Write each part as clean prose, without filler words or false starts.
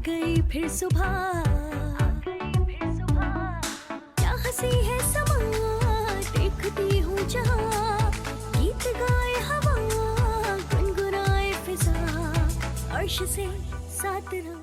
गई फिर सुबह, क्या हंसी है समा, देखती हूँ जहाँ, गीत गाए हवा, गुनगुनाए फिजा, अर्श से साथ रहो।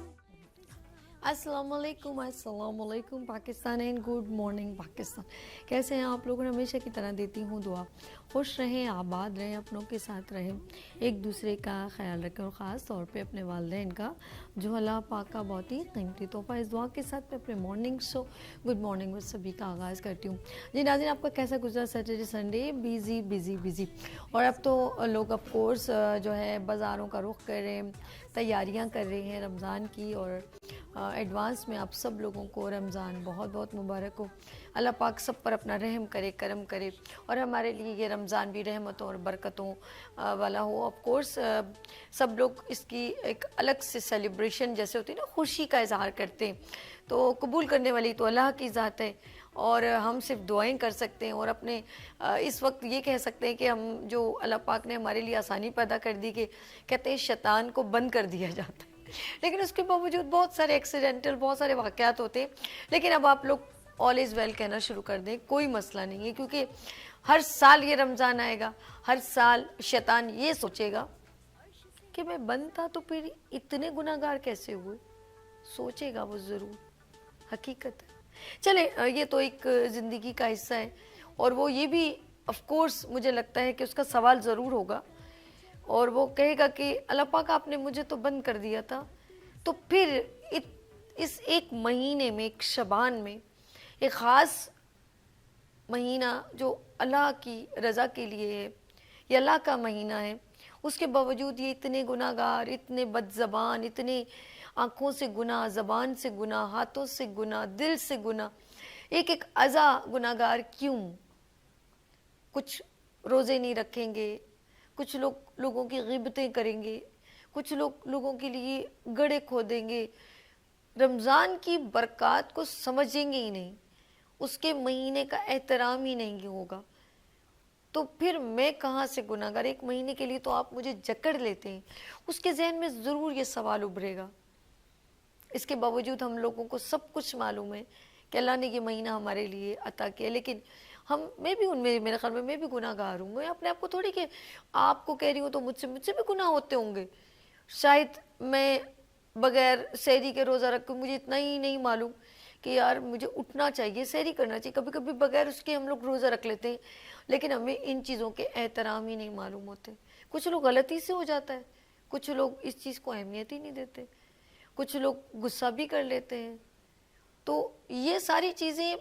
अस्सलामुअलैकुम Pakistan and good morning Pakistan. कैसे हैं आप लोग? हमेशा की तरह देती हूँ दुआ, खुश रहें, आबाद रहें, अपनों के साथ रहें, एक दूसरे का ख्याल रखें और ख़ास तौर पे अपने वालिदैन का, जो अल्लाह पाक का बहुत ही कीमती तोहफ़ा। इस दुआ के साथ मैं अपने मॉर्निंग शो गुड मॉर्निंग में सभी का आगाज़ करती हूँ। जी नाज़रीन, आपका कैसा गुजरा सैटरडे संडे? बिज़ी। और अब तो लोग ऑफ कोर्स जो है बाज़ारों का रुख कर रहे हैं, तैयारियाँ कर रहे हैं रमज़ान की, और एडवांस में आप सब लोगों को रमज़ान बहुत बहुत मुबारक हो। अल्लाह पाक सब पर अपना रहम करे, करम करे, और हमारे लिए ये रमज़ान भी रहमतों और बरकतों वाला हो। ऑफ कोर्स सब लोग इसकी एक अलग से सेलिब्रेशन जैसे होती है ना, खुशी का इजहार करते हैं, तो कबूल करने वाली तो अल्लाह की ज़ात है, और हम सिर्फ दुआएं कर सकते हैं, और अपने इस वक्त ये कह सकते हैं कि हम जो अल्लाह पाक ने हमारे लिए आसानी पैदा कर दी कि कहते हैं शैतान को बंद कर दिया जाता है, लेकिन उसके बावजूद बहुत सारे एक्सीडेंटल बहुत सारे वाक़यात होते हैं। लेकिन अब आप लोग ऑल इज़ वेल कहना शुरू कर दें, कोई मसला नहीं है, क्योंकि हर साल ये रमज़ान आएगा, हर साल शैतान ये सोचेगा कि मैं बंद था तो फिर इतने गुनाहगार कैसे हुए, सोचेगा वो ज़रूर, हकीकत है। चले, ये तो एक ज़िंदगी का हिस्सा है, और वो ये भी ऑफ कोर्स मुझे लगता है कि उसका सवाल ज़रूर होगा, और वो कहेगा कि अल्लाह पाक आपने मुझे तो बंद कर दिया था, तो फिर इस एक महीने में, एक शबान में, एक ख़ास महीना जो अल्लाह की रज़ा के लिए है, ये अल्लाह का महीना है, उसके बावजूद ये इतने गुनाहगार, इतने बदज़बान, इतने आँखों से गुनाह, ज़बान से गुनाह, हाथों से गुनाह, दिल से गुनाह, एक एक अज़ा गुनाहगार क्यों? कुछ रोज़े नहीं रखेंगे, कुछ लोगों की गिबतें करेंगे, कुछ लोगों के लिए गड्ढे खोदेंगे, रमज़ान की बरक़ात को समझेंगे ही नहीं, उसके महीने का एहतराम ही नहीं होगा, तो फिर मैं कहाँ से गुनाहगार? एक महीने के लिए तो आप मुझे जकड़ लेते हैं, उसके जहन में ज़रूर ये सवाल उभरेगा। इसके बावजूद हम लोगों को सब कुछ मालूम है कि अल्लाह ने ये महीना हमारे लिए अता किया, लेकिन मैं भी उनमें, मेरे ख्याल में मैं भी गुनाहगार हूँ। मैं अपने आप को थोड़ी कि आपको कह रही हूँ तो मुझसे भी गुनाह होते होंगे। शायद मैं बगैर सहरी के रोज़ा रख, मुझे इतना ही नहीं मालूम कि यार मुझे उठना चाहिए, सहरी करना चाहिए, कभी कभी बगैर उसके हम लोग रोज़ा रख लेते हैं, लेकिन हमें इन चीज़ों के एहतराम ही नहीं मालूम होते। कुछ लोग गलती से हो जाता है, कुछ लोग इस चीज़ को अहमियत ही नहीं देते, कुछ लोग गुस्सा भी कर लेते हैं। तो ये सारी चीज़ें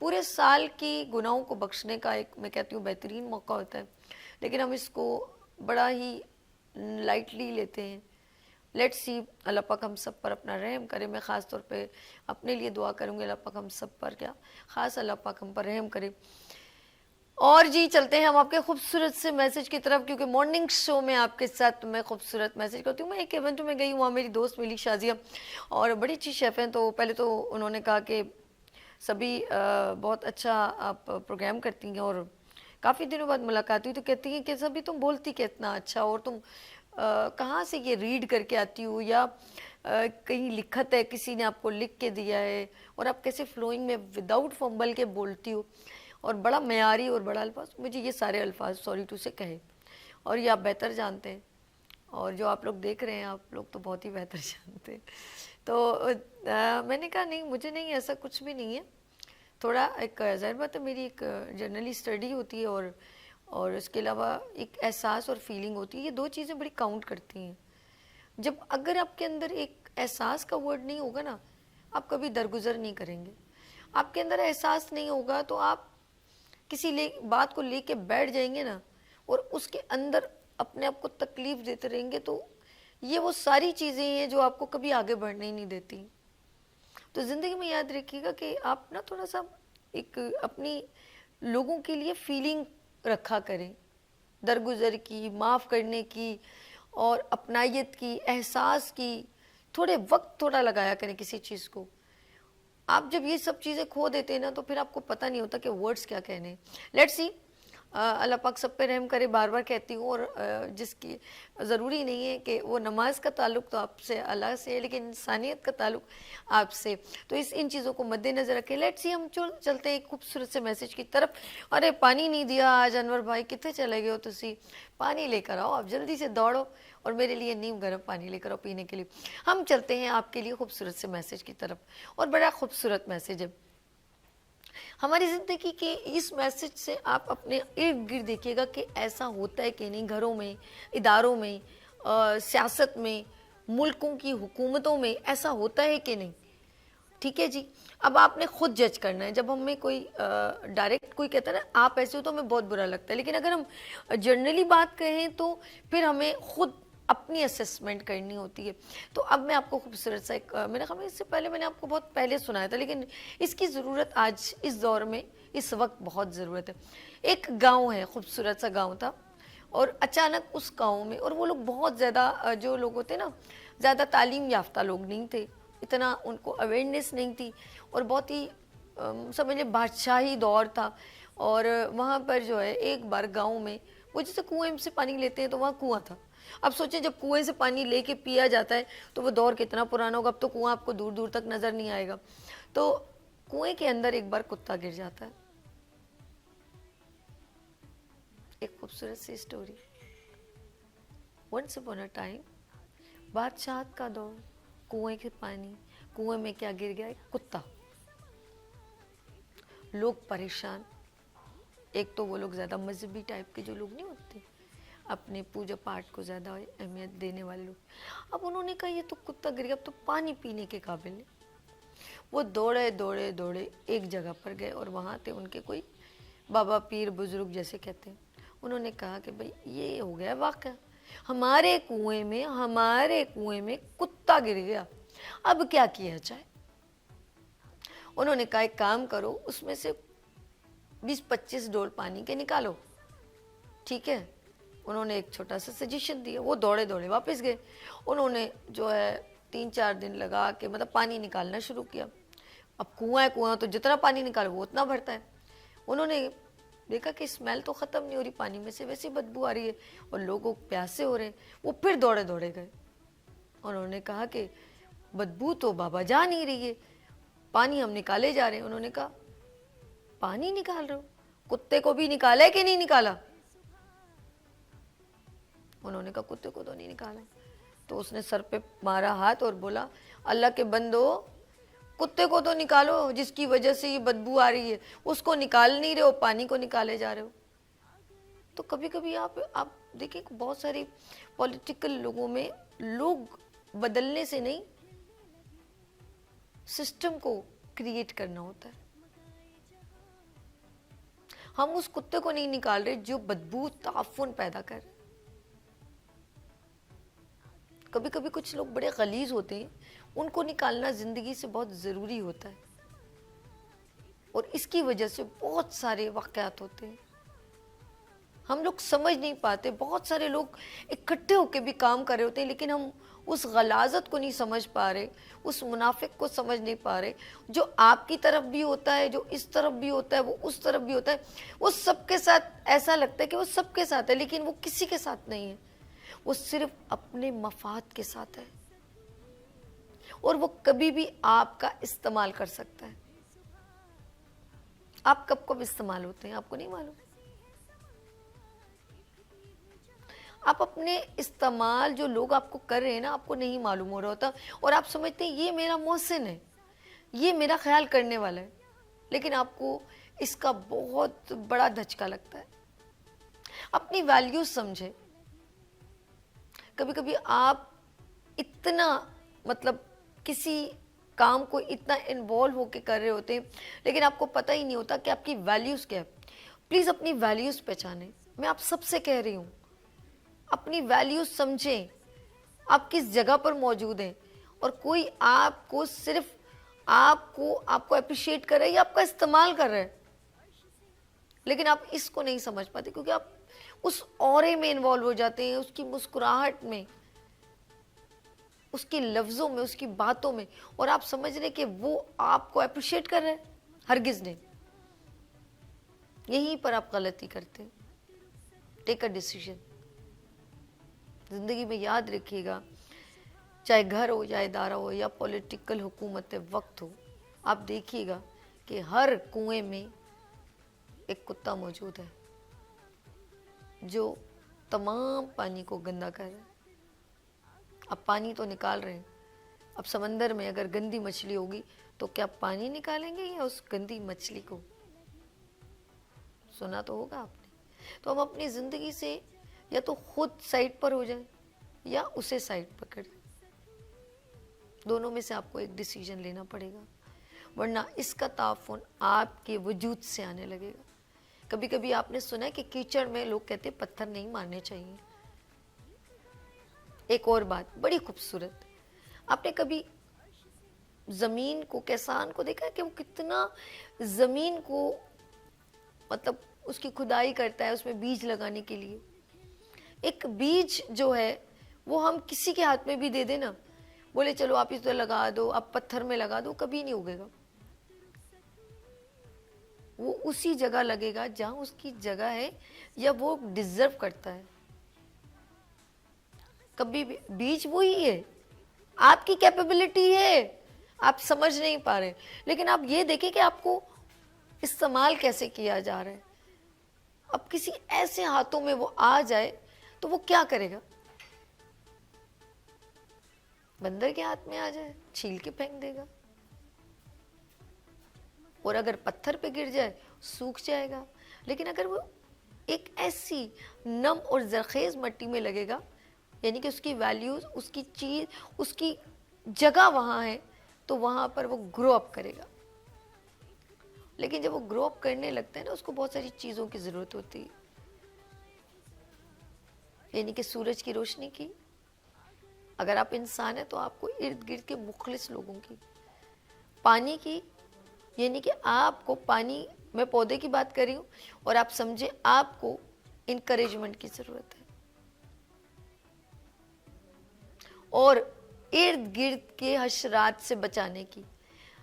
पूरे साल की गुनाहों को बख्शने का एक, मैं कहती हूँ, बेहतरीन मौका होता है, लेकिन हम इसको बड़ा ही लाइटली लेते हैं। लेट्स सी, अल्लाह पाक हम सब पर अपना रहम करे। मैं ख़ास तौर पे अपने लिए दुआ करूँगी, अल्लाह पाक हम सब पर, क्या ख़ास अल्लाह पाक हम पर रहम करे। और जी चलते हैं हम आपके खूबसूरत से मैसेज की तरफ, क्योंकि मॉर्निंग शो में आपके साथ मैं खूबसूरत मैसेज करती हूँ। मैं एक इवेंट में गई, वहाँ मेरी दोस्त मिली शाजिया, और बड़ी अच्छी शेफ़ हैं। तो पहले तो उन्होंने कहा कि सभी बहुत अच्छा आप प्रोग्राम करती हैं, और काफ़ी दिनों बाद मुलाकात हुई तो कहती हैं कि सभी तुम बोलती कितना अच्छा, और तुम कहाँ से ये रीड करके आती हो, या कहीं लिखत है, किसी ने आपको लिख के दिया है, और आप कैसे फ्लोइंग में विदाउट फंबल के बोलती हो, और बड़ा मयारी और बड़ा अल्फाज। मुझे ये सारे अल्फाज सॉरी टू से कहे, और ये आप बेहतर जानते हैं, और जो आप लोग देख रहे हैं, आप लोग तो बहुत ही बेहतर जानते हैं। तो मैंने कहा नहीं, मुझे नहीं, ऐसा कुछ भी नहीं है। थोड़ा एक ज़ाहिर बात है, मेरी एक जर्नली स्टडी होती है, और इसके अलावा एक एहसास और फीलिंग होती है, ये दो चीज़ें बड़ी काउंट करती हैं। जब अगर आपके अंदर एक एहसास का वर्ड नहीं होगा ना, आप कभी दरगुजर नहीं करेंगे। आपके अंदर एहसास नहीं होगा तो आप किसी बात को लेके बैठ जाएंगे ना, और उसके अंदर अपने आप को तकलीफ देते रहेंगे, तो ये वो सारी चीज़ें हैं जो आपको कभी आगे बढ़ने ही नहीं देती। तो ज़िंदगी में याद रखिएगा कि आप ना थोड़ा सा एक अपनी लोगों के लिए फीलिंग रखा करें, दरगुजर की, माफ़ करने की, और अपनायत की, एहसास की, थोड़े वक्त थोड़ा लगाया करें किसी चीज़ को। आप जब ये सब चीज़ें खो देते हैं ना, तो फिर आपको पता नहीं होता कि वर्ड्स क्या कहने। लेट्स सी, اللہ پاک سب پہ رحم کرے، بار بار کہتی ہوں، اور جس کی ضروری نہیں ہے کہ وہ نماز کا تعلق تو آپ سے اللہ سے ہے، لیکن انسانیت کا تعلق آپ سے، تو ان چیزوں کو مد نظر رکھیں۔ لیٹس سی، ہم چلتے ہیں ایک خوبصورت سے میسج کی طرف۔ ارے پانی نہیں دیا آج انور بھائی، کتنے چلے گئے ہو تسی؟ پانی لے کر آؤ، آپ جلدی سے دوڑو اور میرے لیے نیم گرم پانی لے کر آؤ پینے کے لیے۔ ہم چلتے ہیں آپ کے لیے خوبصورت سے میسج کی طرف، اور بڑا خوبصورت میسج ہے ہماری زندگی کے۔ اس میسج سے آپ اپنے ارد گرد دیکھیے گا کہ ایسا ہوتا ہے کہ نہیں، گھروں میں، اداروں میں، سیاست میں، ملکوں کی حکومتوں میں ایسا ہوتا ہے کہ نہیں؟ ٹھیک ہے جی، اب آپ نے خود جج کرنا ہے۔ جب ہمیں کوئی ڈائریکٹ کوئی کہتا ہے نا آپ ایسے ہو، تو ہمیں بہت برا لگتا ہے، لیکن اگر ہم جنرلی بات کہیں تو پھر ہمیں خود اپنی اسیسمنٹ کرنی ہوتی ہے۔ تو اب میں آپ کو خوبصورت سا ایک، میرا خیال ہے اس سے پہلے میں نے آپ کو بہت پہلے سنایا تھا، لیکن اس کی ضرورت آج اس دور میں اس وقت بہت ضرورت ہے۔ ایک گاؤں ہے، خوبصورت سا گاؤں تھا، اور اچانک اس گاؤں میں، اور وہ لوگ بہت زیادہ، جو لوگ ہوتے نا زیادہ تعلیم یافتہ لوگ نہیں تھے، اتنا ان کو اویئرنیس نہیں تھی، اور بہت ہی سمجھے بادشاہی دور تھا، اور وہاں پر جو ہے ایک بار گاؤں میں وہ جیسے کنویں سے پانی لیتے ہیں تو وہاں کنواں تھا۔ اب سوچیں جب کنویں سے پانی لے کے پیا جاتا ہے تو وہ دور کتنا پرانا ہوگا، اب تو کنواں آپ کو دور دور تک نظر نہیں آئے گا۔ تو کنویں کے اندر ایک بار کتا گر جاتا ہے۔ ایک خوبصورت سی story. Once upon a time, بادشاہت کا دور، کنویں کے پانی، کنویں میں کیا گر گیا؟ ایک کتا۔ لوگ پریشان، ایک تو وہ لوگ زیادہ مذہبی ٹائپ کے جو لوگ نہیں ہوتے، اپنے پوجا پاٹ کو زیادہ اہمیت دینے والے لوگ، اب انہوں نے کہا یہ تو کتا گر گیا، اب تو پانی پینے کے قابل نہیں۔ وہ دوڑے دوڑے دوڑے ایک جگہ پر گئے، اور وہاں تھے ان کے کوئی بابا پیر بزرگ جیسے کہتے ہیں۔ انہوں نے کہا کہ بھئی یہ ہو گیا واقعہ، ہمارے کنویں میں کتا گر گیا، اب کیا کیا جائے؟ انہوں نے کہا ایک کام کرو، اس میں سے 20-25 ڈول پانی کے نکالو، ٹھیک ہے؟ انہوں نے ایک چھوٹا سا سجیشن دیا، وہ دوڑے دوڑے واپس گئے۔ انہوں نے جو ہے 3-4 دن لگا کے مطلب پانی نکالنا شروع کیا۔ اب کنواں تو جتنا پانی نکالو وہ اتنا بھرتا ہے۔ انہوں نے دیکھا کہ اسمیل تو ختم نہیں ہو رہی، پانی میں سے ویسے بدبو آ رہی ہے، اور لوگوں پیاسے ہو رہے ہیں۔ وہ پھر دوڑے دوڑے گئے، انہوں نے کہا کہ بدبو تو بابا جا نہیں رہی ہے، پانی ہم نکالے جا رہے ہیں۔ انہوں نے کہا پانی نکال رہے ہو؟ کتے کو بھی نکالا ہے کہ نہیں نکالا؟ انہوں نے کہا کتے کو تو نہیں نکالا۔ تو اس نے سر پہ مارا ہاتھ اور بولا اللہ کے بندو، کتے کو تو نکالو جس کی وجہ سے یہ بدبو آ رہی ہے، اس کو نکال نہیں رہے ہو، پانی کو نکالے جا رہے ہو۔ تو کبھی کبھی آپ دیکھیں بہت سارے پولیٹیکل لوگوں میں لوگ بدلنے سے نہیں، سسٹم کو کریٹ کرنا ہوتا ہے۔ ہم اس کتے کو نہیں نکال رہے جو بدبو تعفن پیدا کر رہے۔ کبھی کبھی کچھ لوگ بڑے غلیظ ہوتے ہیں، ان کو نکالنا زندگی سے بہت ضروری ہوتا ہے، اور اس کی وجہ سے بہت سارے واقعات ہوتے ہیں، ہم لوگ سمجھ نہیں پاتے۔ بہت سارے لوگ اکٹھے ہو کے بھی کام کر رہے ہوتے ہیں، لیکن ہم اس غلاظت کو نہیں سمجھ پا رہے، اس منافق کو سمجھ نہیں پا رہے، جو آپ کی طرف بھی ہوتا ہے، جو اس طرف بھی ہوتا ہے، وہ اس طرف بھی ہوتا ہے، وہ سب کے ساتھ ایسا لگتا ہے کہ وہ سب کے ساتھ ہے، لیکن وہ کسی کے ساتھ نہیں ہے، وہ صرف اپنے مفاد کے ساتھ ہے، اور وہ کبھی بھی آپ کا استعمال کر سکتا ہے۔ آپ کب کب استعمال ہوتے ہیں آپ کو نہیں معلوم۔ آپ اپنے استعمال جو لوگ آپ کو کر رہے ہیں نا، آپ کو نہیں معلوم ہو رہا ہوتا، اور آپ سمجھتے ہیں یہ میرا محسن ہے، یہ میرا خیال کرنے والا ہے، لیکن آپ کو اس کا بہت بڑا دھچکا لگتا ہے۔ اپنی ویلیوز سمجھے۔ کبھی کبھی آپ اتنا مطلب کسی کام کو اتنا انوالو ہو کے کر رہے ہوتے ہیں، لیکن آپ کو پتہ ہی نہیں ہوتا کہ آپ کی ویلیوز کیا ہے۔ پلیز اپنی ویلیوز پہچانیں، میں آپ سب سے کہہ رہی ہوں، اپنی ویلیوز سمجھیں، آپ کس جگہ پر موجود ہیں، اور کوئی آپ کو صرف آپ کو اپریشیٹ کر رہا ہے یا آپ کا استعمال کر رہا ہے، لیکن آپ اس کو نہیں سمجھ پاتے، کیونکہ آپ اس اورے میں انوالو ہو جاتے ہیں، اس کی مسکراہٹ میں، اس کے لفظوں میں، اس کی باتوں میں، اور آپ سمجھ رہے کہ وہ آپ کو اپریشیٹ کر رہے ہیں۔ ہرگز نہیں، یہیں پر آپ غلطی کرتے ہیں۔ Take a decision. ज़िंदगी में याद रखिएगा, चाहे घर हो, चाहे इदारा हो, या पॉलिटिकल हुकूमत वक्त हो, आप देखिएगा कि हर कुएं में एक कुत्ता मौजूद है जो तमाम पानी को गंदा कर रहा है. अब पानी तो निकाल रहे हैं, अब समंदर में अगर गंदी मछली होगी तो क्या पानी निकालेंगे या उस गंदी मछली को? सुना तो होगा आपने. तो हम अपनी ज़िंदगी से या तो खुद साइड पर हो जाए या उसे साइड पर कर दें. दोनों में से आपको एक डिसीजन लेना पड़ेगा, वरना इसका ताफुन आपके वजूद से आने लगेगा. कभी कभी आपने सुना है कि कीचड़ में लोग कहते पत्थर नहीं मारने चाहिए. एक और बात बड़ी खूबसूरत, आपने कभी ज़मीन को, किसान को देखा है कि वो कितना ज़मीन को मतलब उसकी खुदाई करता है उसमें बीज लगाने के लिए. एक बीज जो है वो हम किसी के हाथ में भी दे देना, बोले चलो आप इस तरह लगा दो, आप पत्थर में लगा दो, कभी नहीं उगेगा. वो उसी जगह लगेगा जहां उसकी जगह है या वो डिजर्व करता है. कभी भी बीज वही है, आपकी कैपेबिलिटी है, आप समझ नहीं पा रहे, लेकिन आप ये देखें कि आपको इस्तेमाल कैसे किया जा रहा है. अब किसी ऐसे हाथों में वो आ जाए तो वो क्या करेगा? बंदर के हाथ में आ जाए, छील के फेंक देगा. और अगर पत्थर पे गिर जाए सूख जाएगा. लेकिन अगर वो एक ऐसी नम और जरखेज मिट्टी में लगेगा, यानी कि उसकी वैल्यूज, उसकी चीज, उसकी जगह वहां है, तो वहां पर वो ग्रो अप करेगा. लेकिन जब वो ग्रो अप करने लगता है ना, उसको बहुत सारी चीजों की जरूरत होती है, यानी कि सूरज की रोशनी की. अगर आप इंसान हैं तो आपको इर्द गिर्द के मुखलिस लोगों की, पानी की, यानी कि आपको पानी, मैं पौधे की बात कर रही हूँ, और आप समझे आपको इनकरेजमेंट की जरूरत है. और इर्द गिर्द के हशरात से बचाने की,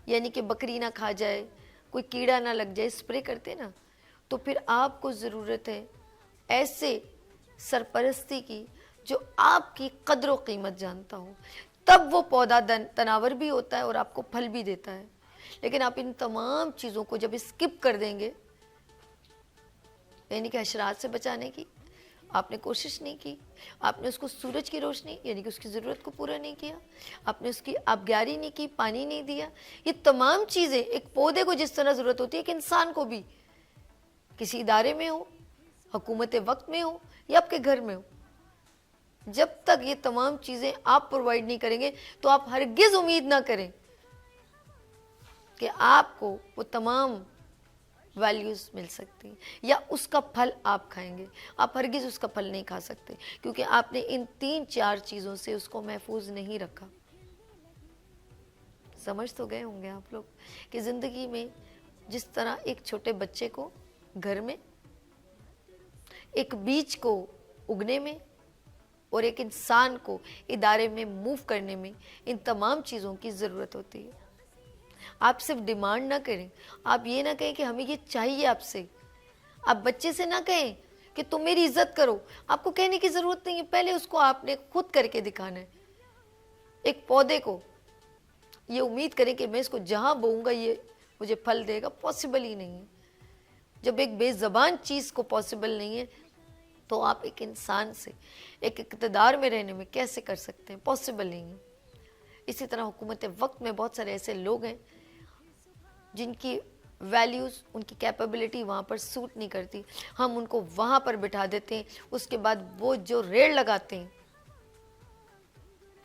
यानी कि बकरी ना खा जाए, कोई कीड़ा ना लग जाए, स्प्रे करते ना, तो फिर आपको ज़रूरत है ऐसे सरपरस्ती की जो आपकी कद्र व कीमत जानता हो. तब वो पौधा तनावर भी होता है और आपको फल भी देता है. लेकिन आप इन तमाम चीज़ों को जब स्किप कर देंगे, यानी कि हशरात से बचाने की आपने कोशिश नहीं की, आपने उसको सूरज की रोशनी यानी कि उसकी ज़रूरत को पूरा नहीं किया, आपने उसकी आबग्यारी नहीं की, पानी नहीं दिया. ये तमाम चीज़ें एक पौधे को जिस तरह ज़रूरत होती है, एक इंसान को भी, किसी इदारे में हो, हुकूमत वक्त में हो या आपके घर में हो, जब तक ये तमाम चीज़ें आप प्रोवाइड नहीं करेंगे तो आप हरगिज़ उम्मीद ना करें कि आपको वो तमाम वैल्यूज़ मिल सकती हैं या उसका फल आप खाएंगे. आप हरगिज़ उसका फल नहीं खा सकते, क्योंकि आपने इन 3-4 चीज़ों से उसको महफूज नहीं रखा. समझ तो गए होंगे आप लोग कि ज़िंदगी में जिस तरह एक छोटे बच्चे को घर में, एक बीज को उगने में, और एक इंसान को इदारे में मूव करने में, इन तमाम चीज़ों की ज़रूरत होती है. आप सिर्फ डिमांड ना करें, आप ये ना कहें कि हमें ये चाहिए आपसे. आप बच्चे से ना कहें कि तुम मेरी इज्जत करो, आपको कहने की ज़रूरत नहीं है, पहले उसको आपने खुद करके दिखाना है. एक पौधे को ये उम्मीद करें कि मैं इसको जहाँ बोऊंगा ये मुझे फल देगा, पॉसिबल ही नहीं है. जब एक बेज़बान चीज़ को पॉसिबल नहीं है, तो आप एक इंसान से एक इक़्तिदार में रहने में कैसे कर सकते हैं? पॉसिबल नहीं है. इसी तरह हुकूमत वक्त में बहुत सारे ऐसे लोग हैं जिनकी वैल्यूज़, उनकी कैपेबिलिटी वहाँ पर सूट नहीं करती. हम उनको वहाँ पर बिठा देते हैं, उसके बाद वो जो रेड लगाते हैं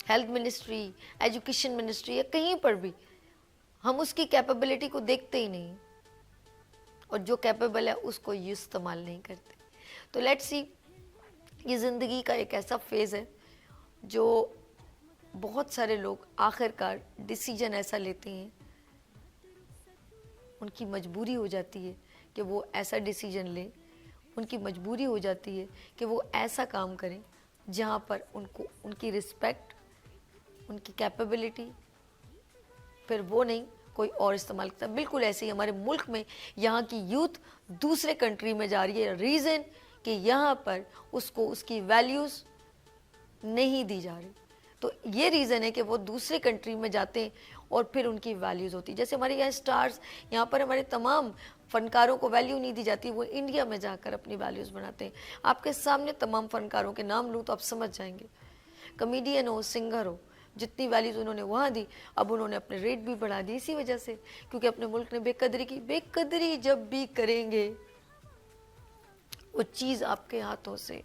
हेल्थ मिनिस्ट्री, एजुकेशन मिनिस्ट्री या कहीं पर भी, हम उसकी कैपेबिलिटी को देखते ही नहीं, और जो कैपेबल है उसको इस्तेमाल नहीं करते. तो लेट्स सी, ये ज़िंदगी का एक ऐसा फेज़ है जो बहुत सारे लोग आखिरकार डिसीजन ऐसा लेते हैं, उनकी मजबूरी हो जाती है कि वो ऐसा डिसीजन लें, उनकी मजबूरी हो जाती है कि वो ऐसा काम करें जहाँ पर उनको उनकी रिस्पेक्ट, उनकी कैपेबिलिटी, फिर वो नहीं कोई और इस्तेमाल करता. बिल्कुल ऐसे ही हमारे मुल्क में यहाँ की यूथ दूसरे कंट्री में जा रही है. रीज़न کہ یہاں پر اس کو اس کی ویلیوز نہیں دی جا رہی. تو یہ ریزن ہے کہ وہ دوسرے کنٹری میں جاتے ہیں اور پھر ان کی ویلیوز ہوتی. جیسے ہمارے یہاں اسٹارز، یہاں پر ہمارے تمام فنکاروں کو ویلیو نہیں دی جاتی، وہ انڈیا میں جا کر اپنی ویلیوز بناتے ہیں. آپ کے سامنے تمام فنکاروں کے نام لوں تو آپ سمجھ جائیں گے. کمیڈین ہو، سنگر ہو، جتنی ویلیوز انہوں نے وہاں دی، اب انہوں نے اپنے ریٹ بھی بڑھا دی اسی وجہ سے، کیونکہ اپنے ملک نے بے قدری کی. بے قدری جب بھی کریں گے وہ چیز آپ کے ہاتھوں سے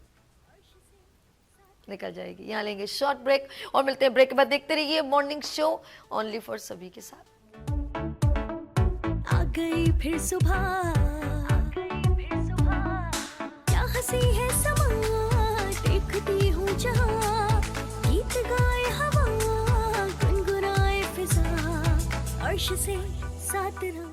نکل جائے گی. یہاں لیں گے شارٹ بریک اور ملتے ہیں بریک کے بعد. دیکھتے رہیے مارننگ شو اونلی فار سبھی کے ساتھ. آ گئی پھر صبح، کیا ہنسی ہے سما، دیکھتی ہوں جہاں، گیت گائے ہوا، گنگنائے فضا، عرش سے ساتھ رہا.